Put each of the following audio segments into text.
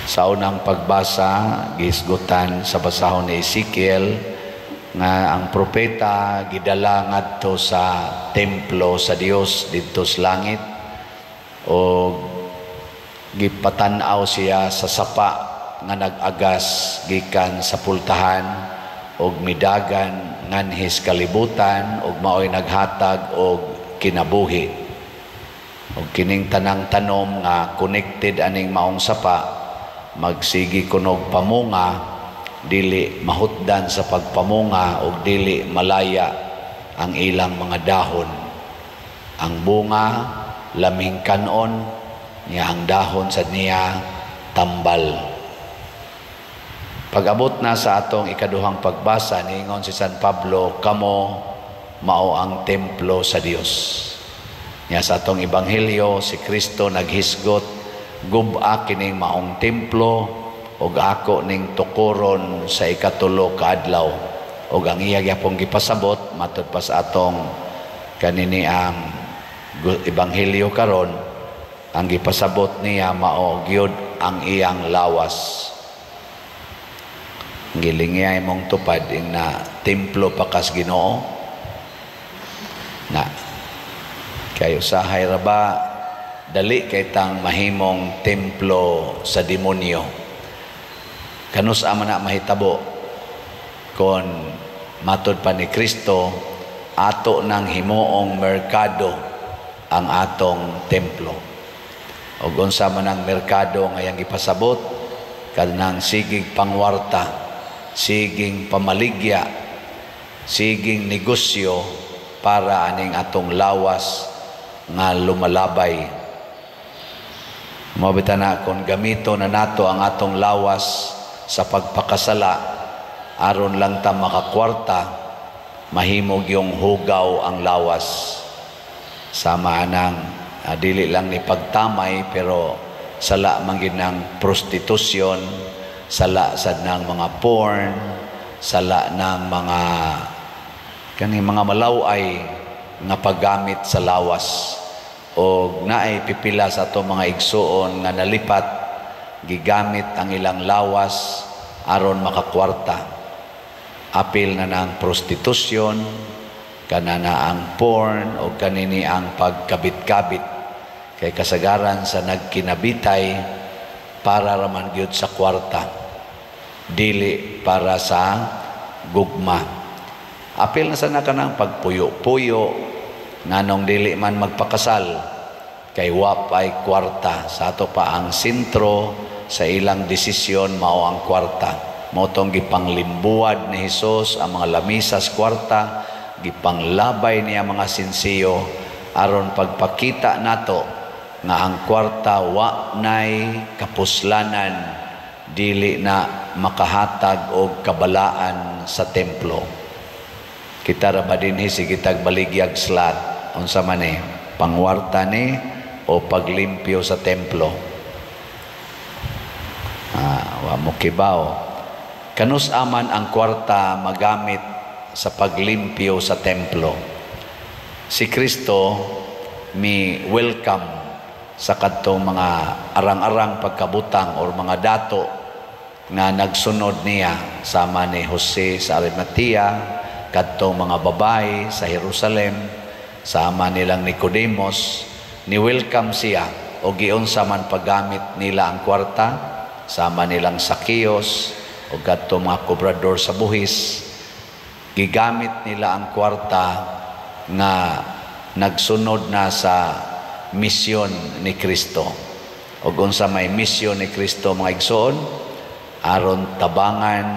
Sa unang pagbasa, gisgutan sa basahon ni Ezekiel nga ang propeta gidala ngadto sa templo sa Dios didto sa langit, o gipatan-aw siya sa sapa nga nag-agas gikan sa pultahan og midagan nganhis kalibutan, og maoy naghatag og kinabuhi. Og kining tanang tanom nga connected aning maong sapa magsigi kunog pamunga, dili mahutdan sa pagpamunga og dili malaya ang ilang mga dahon. Ang bunga laming kanon niya, ang dahon sa niya tambal. Pag-abot na sa atong ikaduhang pagbasa, niingon si San Pablo, kamo mao ang templo sa Dios. Niya sa atong ebanghelyo, si Kristo naghisgot, gub-a kining maong templo og ako ning tukuron sa ikatulo ka adlaw. Og ang iya gyapon gipasabot matud pa sa atong kanini ang ebanghelyo karon, ang gipasabot niya mao gyud ang iyang lawas. Gilingi mong tupad na templo pakas Ginoo na kayo sahay ra ba dali kay tang mahimong templo sa demonyo. Kanus ama na mahitabo kon matud pa ni Kristo, ato nang himuong merkado ang atong templo. Og unsa man ang merkado nga yang gipasabot, kanang sigig pangwarta, siging pamaligya, siging negosyo para aning atong lawas nga lumalabay. Mabita na kung gamito na nato ang atong lawas sa pagpakasala, aron lang ta makakwarta, mahimog yung hugaw ang lawas. Sama anang dili lang ni pagtamay, pero sala manggid ng prostitusyon, sala sad ng mga porn, sala ng mga kaning mga malaway nga paggamit sa lawas. O naay pipila sa ato mga igsuon nga nalipat, gigamit ang ilang lawas aron makakwarta. Apil na ng prostitusyon, kanana ang porn, o kanini ang pagkabit-kabit, kay kasagaran sa nagkinabitay para raman gyud sa kwarta, dili para sa gugma. Apil na sana ka ng pagpuyo-puyo, nganong dili man magpakasal, kay wapay kwarta. Sa ato pa ang sentro sa ilang desisyon mao ang kwarta. Motong gipanglimbuad ni Hesus ang mga lamisas kwarta, gipanglabay niya mga sinsiyo, aron pagpakita nato nga ang kwarta wa nay kapuslanan, dili na makahatag og kabalaan sa templo. Kita ra ba dinhi sige tagbaligyag slat unsa man ni pangwarta ni o paglimpyo sa templo. Wa mo kibaw. Kanus aman ang kwarta magamit sa paglimpyo sa templo. Si Kristo mi welcome sa kadtong mga arang-arang pagkabutang or mga dato nga nagsunod niya, sama ni Jose sa Arimatea, kadtong mga babae sa Jerusalem, sama nilang Nicodemus, ni welcome siya o giunsa man paggamit nila ang kwarta, sama nilang Sakios o kadtong mga kobrador sa buhis, gigamit nila ang kwarta nga nagsunod na sa misyon ni Kristo. O unsa may misyon ni Kristo mga igsoon, aron tabangan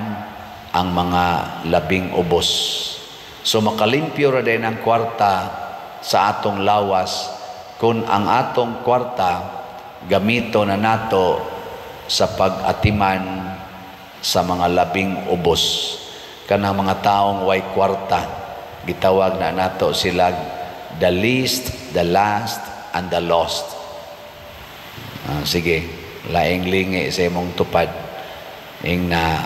ang mga labing ubos. So makalimpyo ra din ang kwarta sa atong lawas kung ang atong kwarta gamito na nato sa pag-atiman sa mga labing ubos. Kanang mga taong way kwarta, gitawag na nato sila the least, the last, and the lost. Sige, laing lingi sa imong tupad ing na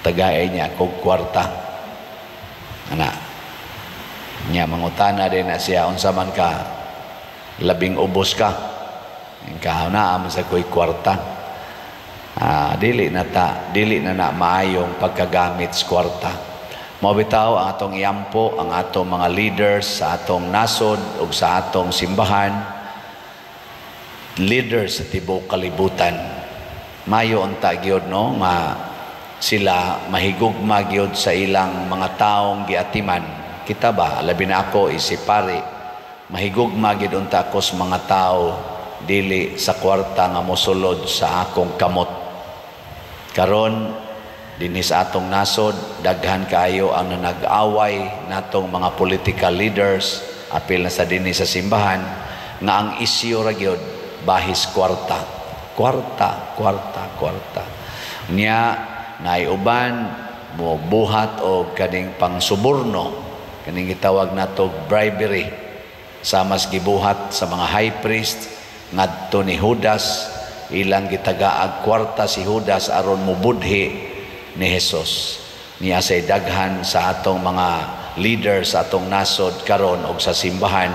tagay niya kog kwarta. Ana nya mangutana din na siya, unsa man ka labing ubos ka, ing kahaw na sa ko'y kwarta. Dili na maayong pagkagamit sa kwarta. Mao bitaw ang atong iampo ang atong mga leaders sa atong nasod ug sa atong simbahan, leaders sa tibuok kalibutan. Mayo unta gyud no nga sila mahigugma gyud sa ilang mga taong giatiman. Kita ba labi na ako isipari mahigugma gyud unta ako sa mga tao dili sa kwarta nga mosulod sa akong kamot. Karon dinhi sa atong nasod daghan kaayo ang nag-away natong mga political leaders apil na sa dinhi sa simbahan nga ang isyu ra gyud bahis kwarta niya naiuban mo buhat og kaning pangsuborno kaning gitawag nato bribery sa mas gibuhat sa mga high priest ngadto ni Judas ilang gitagaag kwarta si Judas aron mubudhi ni Jesus. Niya say daghan sa atong mga leaders sa atong nasod karon og sa simbahan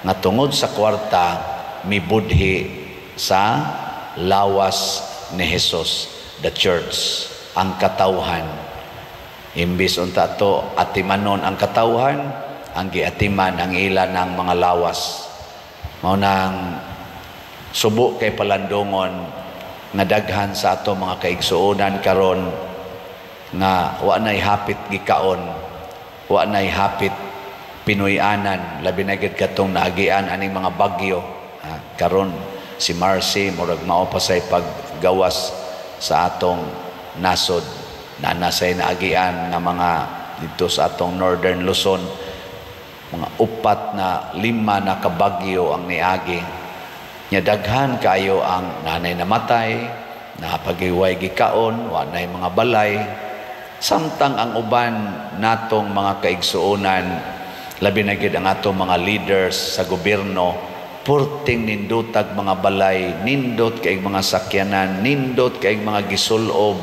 nga tungod sa kwarta mibudhi sa lawas ni Jesus, the church, ang katawhan. Imbis unta to atimanon ang katawhan, ang giatiman ang ilan ng mga lawas. Mao nang subo kay palandongon nga daghan sa ato mga kaigsuonan karon nga wa nay hapit gikaon, wa nay hapit Pinoyanan, labi na gid katong naagian aning mga bagyo. Karon si Marcy murag mao pa say paggawas sa atong nasod. Nanasay naagian nga mga dito sa atong Northern Luzon, mga 4 na 5 na kabagyo ang niagi. Nya daghan kayo ang nanay namatay, napagiway gikaon, wa nay mga balay. Samtang ang uban natong mga kaigsuonan, labi na gid ang atong mga leaders sa gobyerno, purting nindutag mga balay, nindot kay mga sakyanan, nindot kay mga gisulob,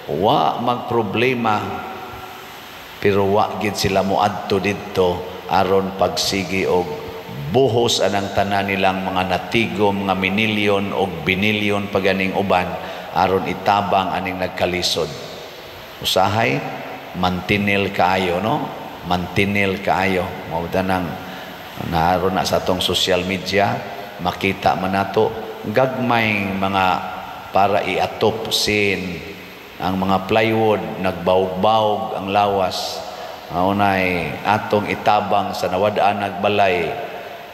wa magproblema. Pero wa gid sila moadto didto aron pagsigi og buhos anang tanan nilang mga natigom nga minilyon o binilyon paganing uban aron itabang aning nagkalisod. Usahay mantinil kaayo no, mantinil kaayo. Mao nang naron na sa atong social media makita man nato gagmay mga para iatop sin ang mga plywood nagbaog-baog ang lawas. Maunay atong itabang sa nawadaan nagbalay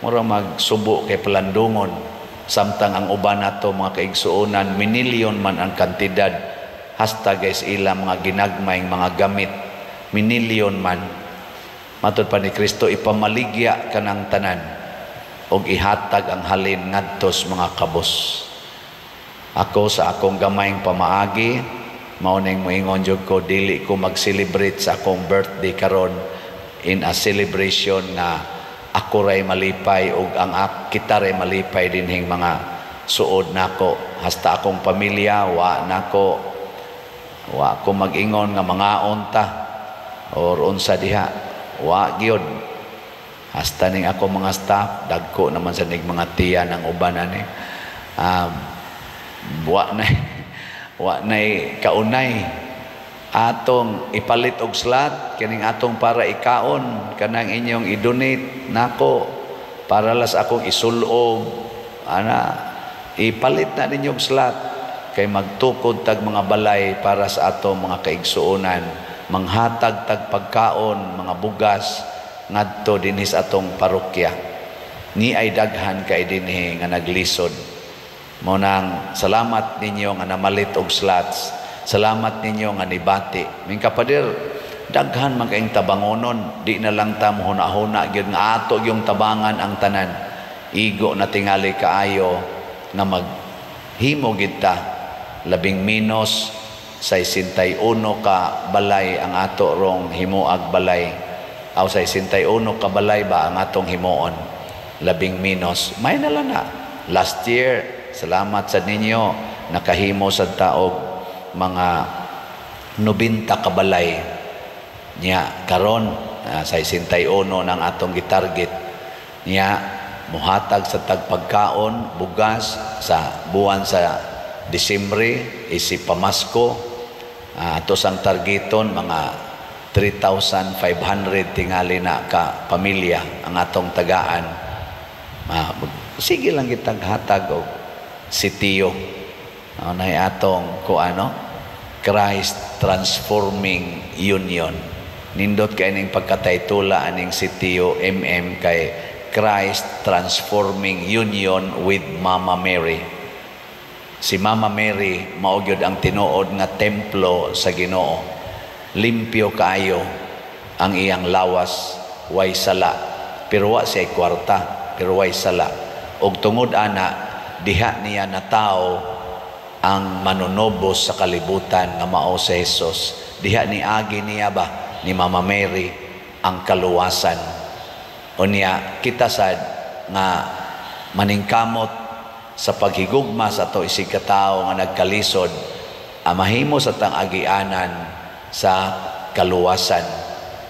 mura magsubo kay palandungon samtang ang uban nato mga kaigsuonan minilyon man ang kantidad hasta guys ila mga ginagmay mga gamit minilyon man. Matud pa ni Kristo ipamaligya kanang tanan og ihatag ang halin ngadtos mga kabos. Ako sa akong gamayng pamaagi mao ning moingon jud ko dili ko mag-celebrate sa akong birthday karon in a celebration na ako ray malipay ug ang kita ray malipay dinhing mga suod nako hasta akong pamilya wa ko mag-ingon nga mga onta or unsa diha wa gyud hasta ning ako mga staff dagko naman sa ning mga tiya ng uban ani wa nay kaunay atong ipalit og slot kining atong para ikaon kanang inyong i-donate nako para las akong isulob ana ipalit na ninyo og slot kay magtukod tag mga balay para sa atong mga kaigsuonan manghatag tag pagkaon mga bugas ngadto dinhi sa atong parokya ni ay daghan kay dinhi nga naglisod. Mo nang salamat ninyo nga namalit og slots. Salamat ninyo nga nibati. Ming kapader, daghan man kaing tabangonon, di na lang ta mohuna-huna gyud nga ato yung tabangan ang tanan. Igo na tingali kaayo nga maghimo gid ta labing menos 61 ka balay ang ato rong himuag balay. Aw 61 ka balay ba ang atong himuon? Labing menos. May na lang na. Last year, salamat sa ninyo nakahimo sa taog mga 90 kabalay niya karon sa 61 ng atong gitarget niya muhatag sa tagpagkaon bugas sa buwan sa Disyembre isip pamasko, ato sang targeton mga 3,500 tingali na ka pamilya ang atong tagaan. Sige lang kitang hatag og sitiyo. Na atong Christ Transforming Union. Nindot kay ning pagkataytula aning sitiyo kay Christ Transforming Union with Mama Mary. Si Mama Mary mao gyud ang tinuod nga templo sa Ginoo. Limpyo kaayo ang iyang lawas, way sala. Pero wa siya kwarta, pero way sala. Og tungod ana, diha niya natao ang manunobos sa kalibutan nga mao si Jesus. Diha ni agi niya ba ni Mama Mary ang kaluwasan. Unya kita sad nga maningkamot sa paghigugma sa ato isig katao nga nagkalisod, mahimo sa tang agianan sa kaluwasan.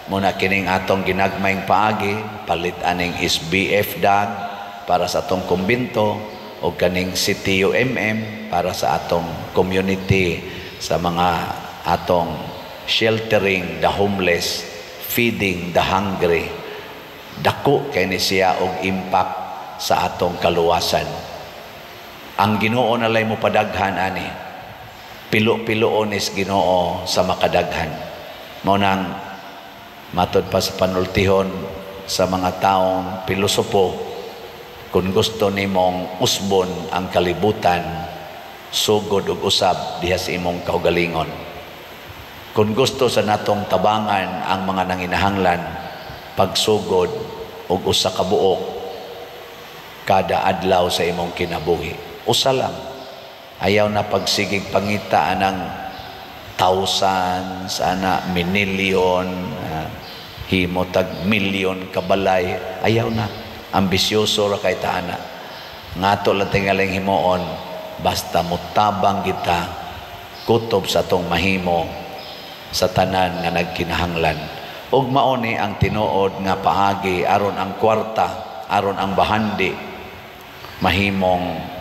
Muna kining atong ginagmayng paagi, palit aning SBF dag para sa atong kumbinto o kaning sitiyo para sa atong community, sa mga atong sheltering the homeless, feeding the hungry. Dako kay ni siya og impact sa atong kaluwasan. Ang Ginoo nalay mo padaghan ani, pilo-piloon is Ginoo sa makadaghan. Mao nang matod pa sa panultihon sa mga taong pilosopo, kung gusto nimong usbon ang kalibutan, sugod ug usab diha sa imong kaugalingon. Kung gusto sa natong tabangan ang mga nanginahanglan, pagsugod ug usa ka buok kada adlaw sa imong kinabuhi. Usa lang. Ayaw na pagsigig pangita anang thousands, ana minilyon, himotag milyon kabalay. Ayaw na. Ambisyoso ra kay taana. Ngato lang tingaling himoon, basta mutabang kita kutob sa tong mahimo sa tanan nga nagkinahanglan. Ug mao ni ang tinuod nga paagi aron ang kwarta, aron ang bahandi mahimong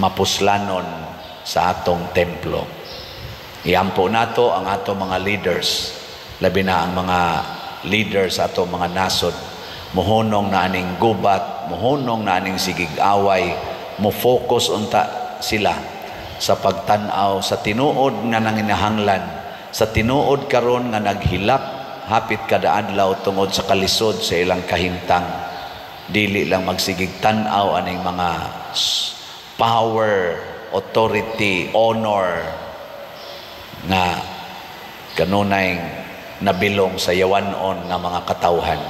mapuslanon sa atong templo. Iampo nato ang atong mga leaders, labi na ang mga leaders sa atong mga nasod, muhunong na aning gubat, muhunong na aning sigig-away, mo-focus unta sila sa pagtan-aw sa tinuod nga nanginahanglan, sa tinuod karon nga naghilak hapit kada adlaw tungod sa kalisod sa ilang kahimtang. Dili lang magsigig tan-aw aning mga power, authority, honor nga kanunay nabilong sa yawanon nga mga katawhan.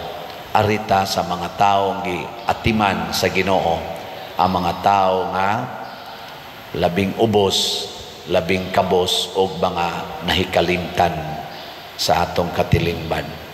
Arita sa mga taong giatiman sa Ginoo, ang mga tao nga labing ubos, labing kabos o mga nahikalimtan sa atong katilingban.